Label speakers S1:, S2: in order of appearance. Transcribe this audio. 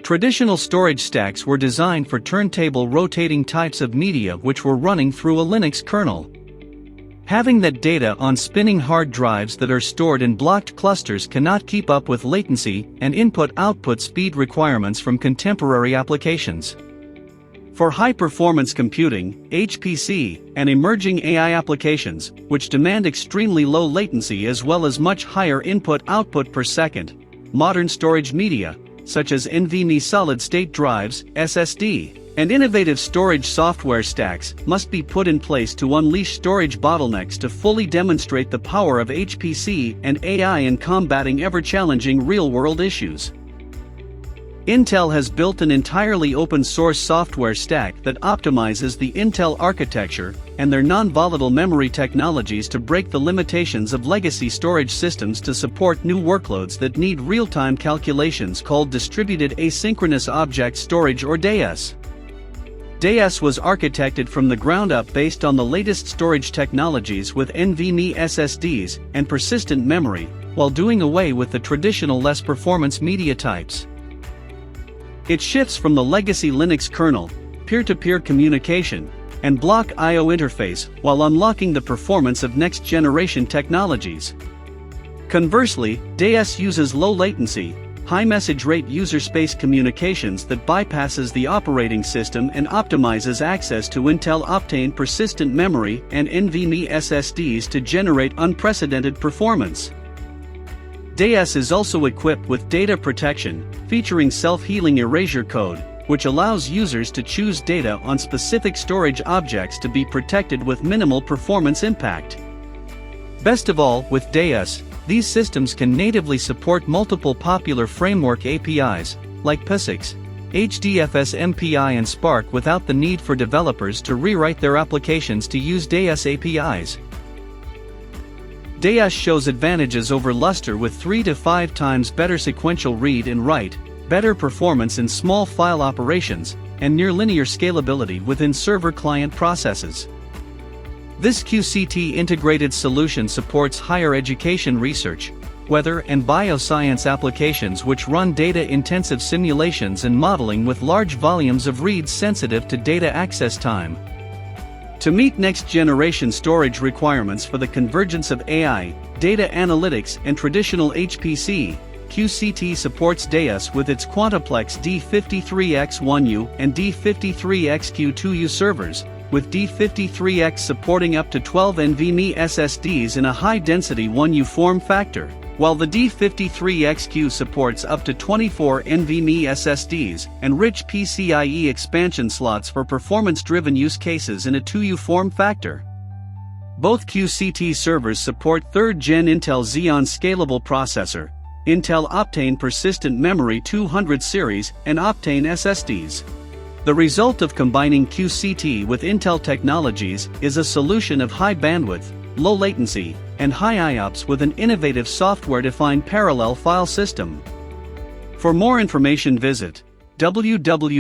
S1: Traditional storage stacks were designed for turntable rotating types of media which were running through a Linux kernel. Having that data on spinning hard drives that are stored in blocked clusters cannot keep up with latency and input-output speed requirements from contemporary applications. For high-performance computing, HPC, and emerging AI applications, which demand extremely low latency as well as much higher input-output per second, modern storage media, such as NVMe solid-state drives, SSD, and innovative storage software stacks must be put in place to unleash storage bottlenecks to fully demonstrate the power of HPC and AI in combating ever-challenging real-world issues. Intel has built an entirely open-source software stack that optimizes the Intel architecture and their non-volatile memory technologies to break the limitations of legacy storage systems to support new workloads that need real-time calculations called Distributed Asynchronous Object Storage or DAOS. DAOS was architected from the ground up based on the latest storage technologies with NVMe SSDs and persistent memory, while doing away with the traditional less performance media types. It shifts from the legacy Linux kernel, peer-to-peer communication, and block I/O interface while unlocking the performance of next-generation technologies. Conversely, DAOS uses low latency, high message rate user space communications that bypasses the operating system and optimizes access to Intel Optane Persistent Memory and NVMe SSDs to generate unprecedented performance. DAOS is also equipped with data protection, featuring self-healing erasure code, which allows users to choose data on specific storage objects to be protected with minimal performance impact. Best of all, with DAOS, these systems can natively support multiple popular framework APIs, like PCIe, HDFS MPI and Spark without the need for developers to rewrite their applications to use DAOS APIs. DAOS shows advantages over Lustre with 3 to 5 times better sequential read and write, better performance in small file operations, and near-linear scalability within server-client processes. This QCT integrated solution supports higher education research, weather and bioscience applications which run data-intensive simulations and modeling with large volumes of reads sensitive to data access time. To meet next-generation storage requirements for the convergence of AI, data analytics and traditional HPC, QCT supports DAOS with its QuantaPlex D53X-1U and D53XQ-2U servers, with D53X supporting up to 12 NVMe SSDs in a high-density 1U form factor, while the D53XQ supports up to 24 NVMe SSDs and rich PCIe expansion slots for performance-driven use cases in a 2U form factor. Both QCT servers support 3rd-gen Intel Xeon Scalable processor, Intel Optane Persistent Memory 200 series, and Optane SSDs. The result of combining QCT with Intel technologies is a solution of high bandwidth, low latency, and high IOPS with an innovative software-defined parallel file system. For more information visit www.qct.io.